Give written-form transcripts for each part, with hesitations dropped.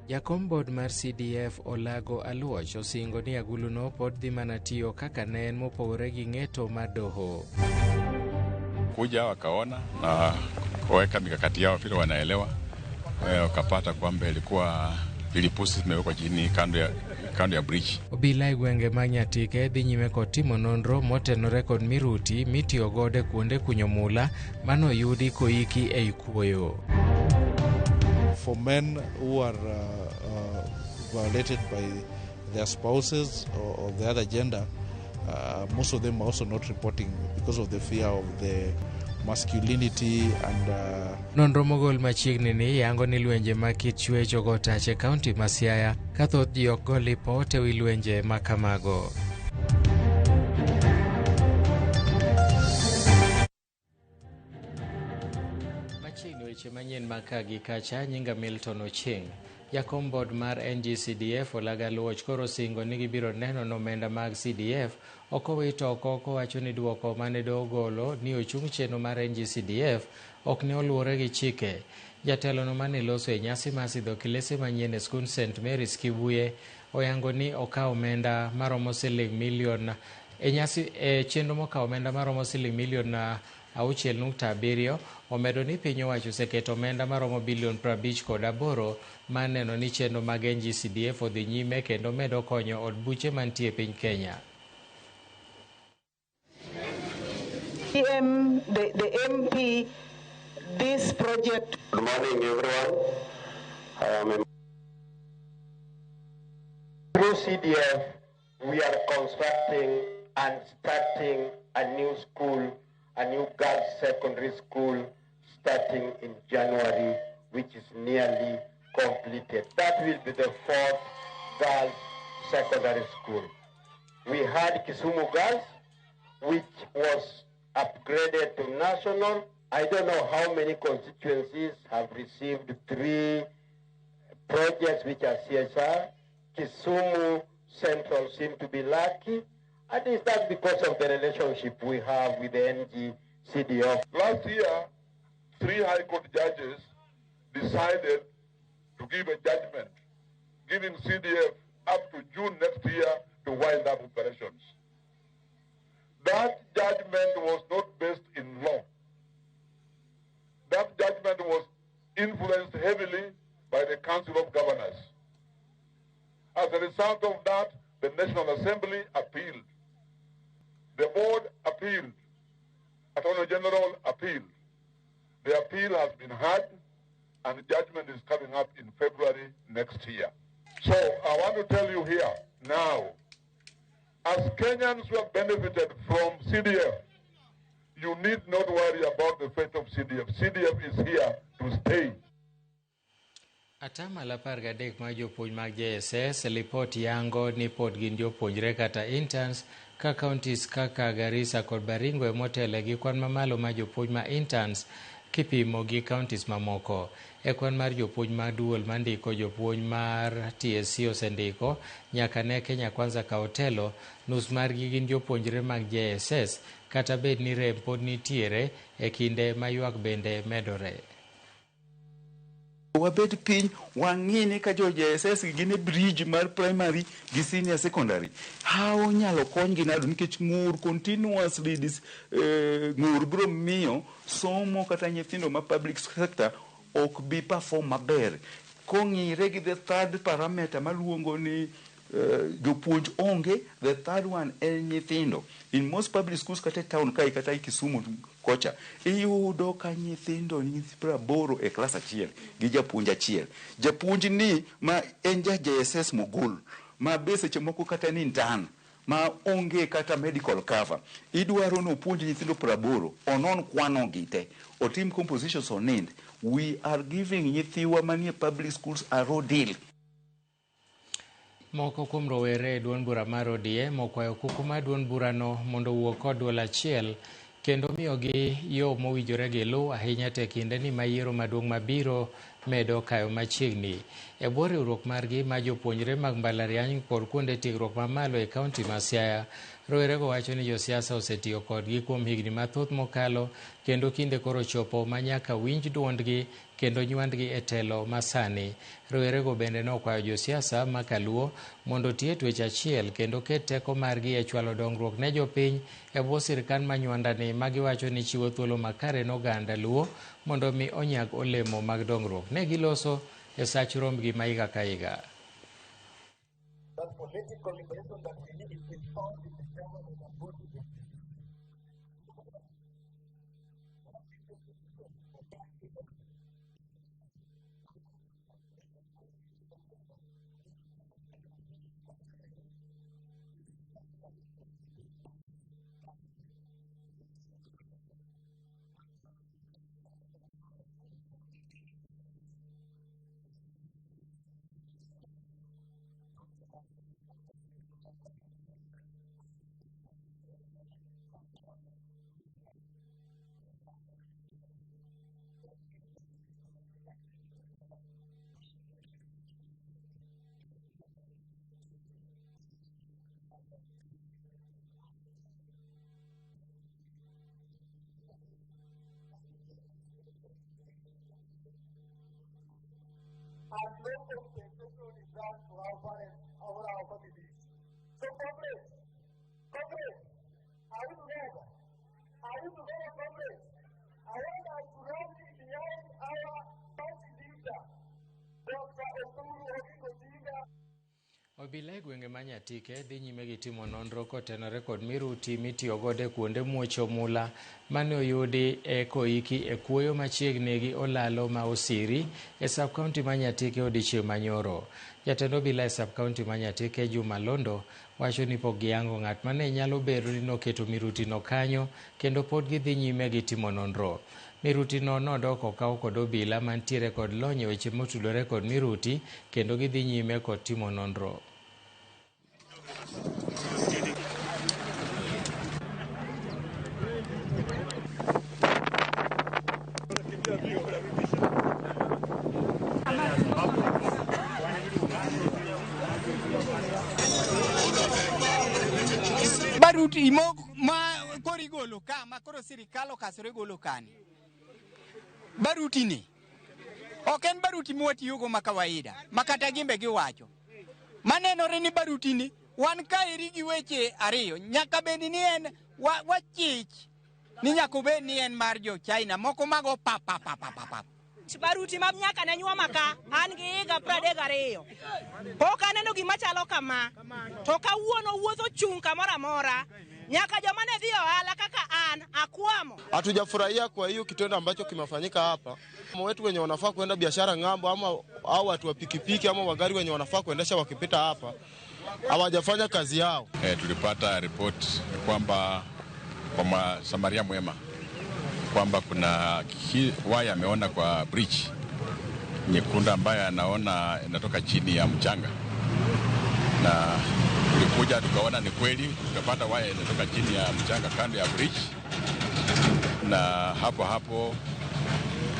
Jakom board mar CDF Olago Aluoch osingo ni aguluno pod dhi mana tiyo kaka ne en mopogore gi ng'eto mar doho. Kuja wakaona na kuweka mikakati yao vile wanaelewa, wakapata kwamba ilikuwa vilipusi zimewekwa chini kando ya bridge. Obila gwenge mag Nyatike dhi nyime kod timo nonro motenore kod miruti mitiyo gode kuonde kunyo mula mano yudi koiki ei kuoyo. For men who are violated by their spouses or the other gender, most of them are also not reporting because of the fear of the masculinity and nonro mogol machiegni ni yango ni lwenje ma kit chwech ogo tache kaunti ma Siaya ka thoth ji ok go lipot e wi lwenje ma kamago. Machiegni weche manyien ma ka gi kacha, nyinga Milton Ocheng. Jakom board mar NG-CDF Olago Aluoch koro singo ni gibiro neno ni omenda mag CDF ok owito oko kowacho ni duoko mane doho ogolo ni ochung' chenro mar NG-CDF ok ne oluwore gi chike. Jatelono mane loso e nyasi mar sidho kilese manyien e skund St. Mary's Kibuye oyango ni okawo omenda maromo siling milion e chenro mokawo omenda maromo siling milion 6.7. Omedo ni piny owacho oseketo omenda maromo bilion 58 maneno ni chenro mag NG-CDF odhi nyime kendo medo konyo od buche mantie e piny Kenya. The MP, this project. Good morning, everyone. I am through CDF. We are constructing and starting a new school, a new girls' secondary school, starting in January, which is nearly completed. That will be the 4th girls' secondary school. We had Kisumu Girls, which was upgraded to national. I don't know how many constituencies have received 3 projects which are CSR. Kisumu Central seem to be lucky. I think that's because of the relationship we have with the NG-CDF. Last year, 3 High Court judges decided to give a judgment, giving CDF up to June next year to wind up operations. That judgment was not based in law. That judgment was influenced heavily by the Council of Governors. As a result of that, the National Assembly appealed. The board appealed. Attorney General appealed. The appeal has been heard, and the judgment is coming up in February next year. So I want to tell you here now, as Kenyans who have benefited from CDF, you need not worry about the fate of CDF. CDF is here to stay. Atamalo 13 mar jopuonj mag JSS lipot yango ni pod gin jopuonjre kata interns ka counties kaka Garissa kod Baringo emotele gi kwan mamalo ma jopuonj ma interns kipimo gi counties mamoko. E kwan mar jopuonj ma duol mandiko jopuonj mar TSC osendiko nyaka ne Kenya Kwanza ka otelo, nus margi gin jopuonjre mag JSS kata bed ni rem pod nitiere e kinde ma ywak bende medore. Wabed piny wang'ini ka jo JSS gine bridge mar primary gi senior secondary. How nyalo konygi nado nikech ng'ur continuously ng'ur biro miyo somo kata nyithindo ma public sector ok bi perform maber. Kong'ire gi the third parameter maluongo ni jopuonj onge, the third one en nyithindo. In most public schools kata town kai kata Kisumu kocha iyudo ka nyithindo ni 80 e klas achiel gi japuonj achiel. Japuonj ni ma en JSS mogul ma be seche moko kata ni ntan ma onge kata medical cover. Idwaro no puonj nyithindo 80 onon kwano gite otim compositions on end. We are giving nyithiwa manie public schools a raw deal. Moko kuom rowere e duond bura mar ODM okwayo kuku mar duond burano mondo wuok kod duol achiel kendo miyogi yo mowinjore gi luw ahinya te kinde ni ma yiero maduong' mabiro medo kayo machiegni. e bwo riwruok margi ma jopuonjre mag mbalariany kod kuonde tiegruok mamalo e kaunti ma Siaya. Rowerego wacho ni josiasa osetiyo kodgi kuom higni mathoth mokalo kendo kinde koro chopo ma nyaka winj duondgi kendo nywandgi e telo masani. Rowerego bende nokwayo josiasa ma Kaluo mondo tie twech achiel kendo ket teko margi e chwalo dongruok ne jopiny e bwo sirkal manywandani ma giwacho ni chiwo thuolo makare ne oganda Luo mondo mi onyag olemo mag dongruok. Ne giloso e sach rombgi ma higa ka higa. Obila e gwenge ma Nyatike dhi nyime gi timo nonro kotenore kod miruti mitiyo godo e kuonde muocho mula mane oyudi e koiki e kuoyo machiegni gi Olalo ma Osiri e sub-kaunti ma Nyatike odiechieng' manyoro. Jatend obila e sub-kaunti ma Nyatike Juma Londo wacho ni pok giyango ng'at mane nyalo bedo ni noketo mirutino kanyo kendo pod gidhi nyime gi timo nonro. Mirutino nodok okaw kod obila mantiere kod lony e weche motudore kod miruti kendo gidhi nyime kod timo nonro. Baruti ma kori golo ka ma koro sirikal okasore golo kani. Baruti ni ok en baruti mwatiyogo ma kawaida ma kata gimbe giwacho. Manenore ni baruti ni wan kaeri gi weche ariyo, nyaka bed ni en wachich ni nyaka bed ni en mar jo China moko mago pap. Baruti ma nyaka ne nyuoma ka an gi higa 32. Pok aneno gima chalo kama. To kawuono wuotho chung' kamoro amora. Nyaka joma ne dhi ohala kaka an akwamo. Hatujafurahia kwa hiyo kitendo ambacho kimefanyika hapa. Wetu wenye wanafaa kuenda biashara ng'ambo ama au watu wa pikipiki ama wagari wenye wanafaa kuendesha wakipita hapa hawajafanya kazi yao. Tulipata report kwamba kwa Samaria Mwema kwamba kuna waya ameona kwa bridge nyekundu ambayo anaona inatoka chini ya mchanga, na tulikuja tukaona ni kweli, tukapata waya inatoka chini ya mchanga kando ya bridge, na hapo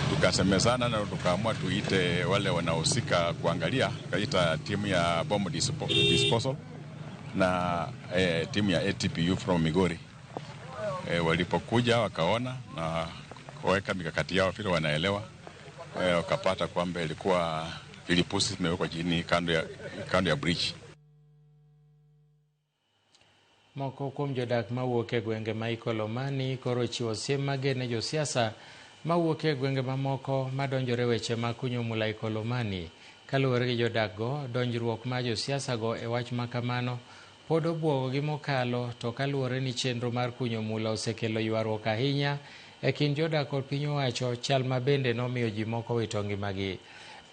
tukasemezana na tukaamua tuite wale wanaohusika kuangalia. Tukaita timu ya bomb disposal na timu ya ATPU from Migori. Walipokuja wakaona na kuweka mikakati yao vile wanaelewa, wakapata kwamba ilikuwa vilipusi zimewekwa chini kando ya bridge. Moko kuom jodak mawuok e gwenge ma Ikolomani koro chiwo siem mager ne josiasa mawuok e gwenge mamoko madonjore weche mag kunyo mula Ikolomani. Kaluwore gi jodakgo, donjruok ma josiasa go e wach makamano pod obwogo gi mokalo, to kaluwore ni chenro mar kunyo mula osekelo ywaruok ahinya e kind jodak kod piny owacho, chal ma bende nomiyo ji moko wito ngimagi.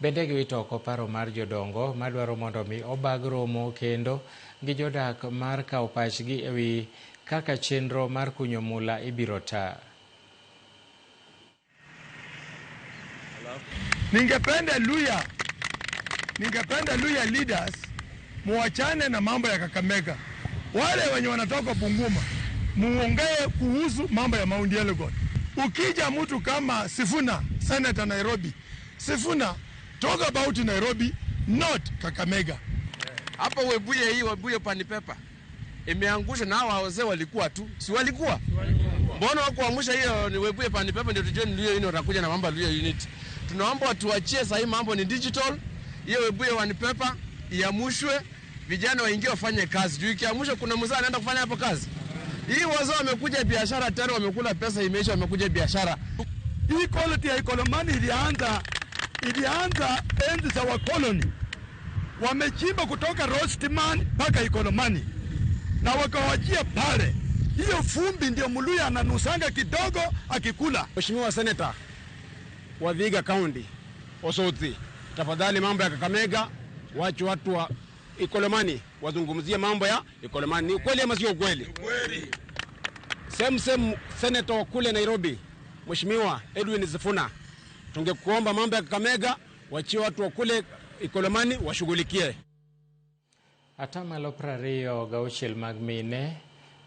Bende giwito oko paro mar jodongo madwaro mondo mi obag romo kendo gi jodak mar kawo pachgi e wi kaka chenro mar kunyo mula ibiro taa. Ningependa Luya leaders muachane na mambo ya Kakamega. Wale wenye wanatoka Bungoma muongee kuhusu mambo ya Mount Elgon. Ukija mtu kama Sifuna, Senator Nairobi, Sifuna talk about Nairobi, not Kakamega. Hapa Webuye hii Webuye Panipepa imeangusha na hawa wazee walikuwa tu. Si walikuwa? Mbona wakuamsha hiyo ni Webuye Panipepa ndio tujue ndio hino watakuja na mambo ya unit. Tunaomba tuachie sasa hii mambo ni digital. Hiyo Webuye Panipepa iamushwe, vijana waingie wafanye kazi. Juu ikiamshwa kuna mzee anaenda kufanya hapo kazi. Hii wazee wamekuja biashara tayari wamekula pesa imeisha wamekuja biashara. Hii quality ya Ikolomani ilianza enzi za wakoloni. Wamechimba kutoka Rostman mpaka Ikolomani na wakawachia pale. Hiyo fumbi ndio Muluya ananusanga kidogo akikula. Mheshimiwa Senator wa Vihiga County Osotsi, tafadhali mambo ya Kakamega watu wa Ikolomani wazungumzie mambo ya Ikolomani. Ni kweli ama sio kweli? Kweli. Same Senator kule Nairobi, Mheshimiwa Edwin Sifuna, tungekuomba mambo ya Kakamega wachie watu wa kule Ikolomani washughulikie. Atamalo 26 mag mine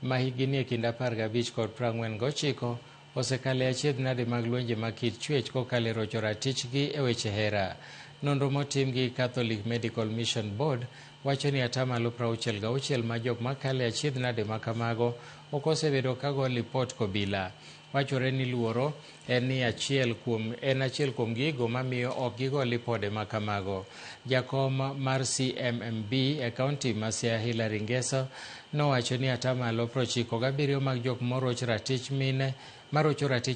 mahigini e kind 15 kod 49 osekale achiedh nade mag lwenje mag kit chwech kokale rocho ratichgi e weche hera. Nonro motim gi Catholic Medical Mission Board wacho ni atamalo 66 ma jok makale achiedh nade makamago okosebedo kago lipot kobila. Wachore ni luoro en achiel kuom gigo mamiyo ok gigo lipode makamago. Jakom mar CMMB e kaunti ma Siaya Hilary Ngeso nowacho ni atamalo 97 mag jok moroch ratich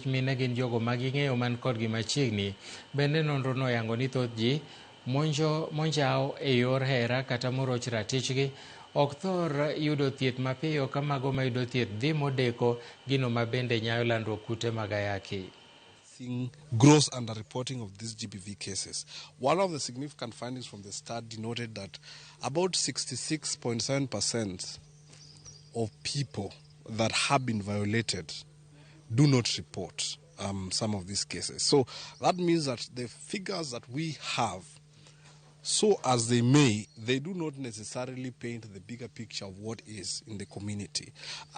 mine gin jogo maging'eyo man kodgi machiegni. Bende nonro no yango ni thoth ji monjao e yor hera kata moroch ratichgi ok thor yudo thieth mapiyo kamago mayudo thieth dhi modeko gino mabende nyayo landruok kute mag ayaki. Gross underreporting of these GBV cases. One of the significant findings from the study noted that about 66.7% of people that have been violated do not report some of these cases. So that means that the figures that we have, so as they may, they do not necessarily paint the bigger picture of what is in the community.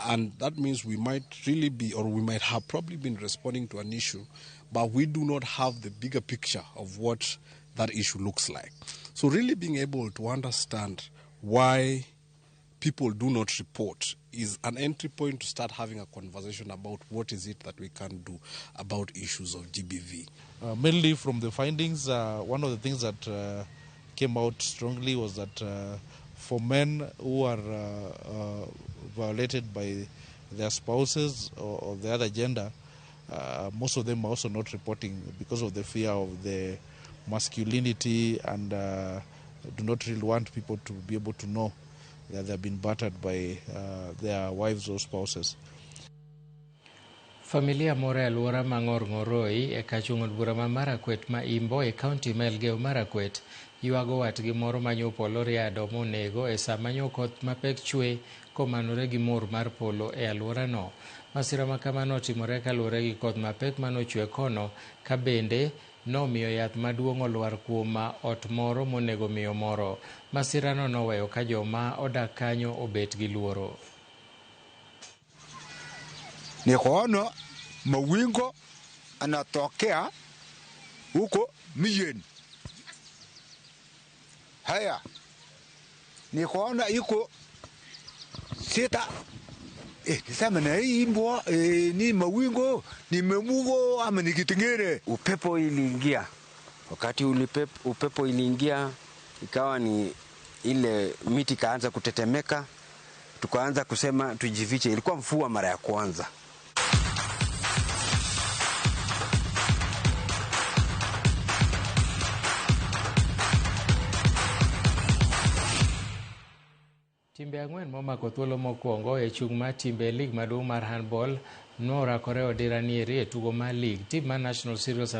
And that means we might really be, or we might have probably been responding to an issue, but we do not have the bigger picture of what that issue looks like. So really being able to understand why people do not report is an entry point to start having a conversation about what is it that we can do about issues of GBV. Mainly from the findings, one of the things that came out strongly was that for men who are violated by their spouses or the other gender, most of them are also not reporting because of the fear of the masculinity and do not really want people to be able to know that they have been battered by their wives or spouses. Familia moro e alwora ma Ng'orng'oroi e kachung'od bura ma Marakwet ma Imbo e kaunti ma Elgeyo Marakwet yuago watgi moro manyo polo riado monego e sama nyo koth mapek chwe komanore gi mor mar polo e alworano. Masira ma kamano otimore kaluwore gi koth mapek manochwe kono ka bende nomiyo yath maduong' olwar kuom ot moro monego miyo moro. Masirano noweyo ka joma odak kanyo obet gi luoro. Nikaona mawingu anatokea huko Miyen. Haya, nikaona iko sita. Nisema na hii mbwa ni mawingu ni memugo ama ni kitu kingine. Upepo iliingia. Wakati upepo iliingia ikawa ni ile miti kaanza kutetemeka, tukaanza kusema tujifiche. Ilikuwa mvua mara ya kwanza. Timbe ang'wen momako thuolo mokwongo e chung' mar timbe lig maduong' mar handball norakore odira nieri e tugo mar lig. Tim mar National Serious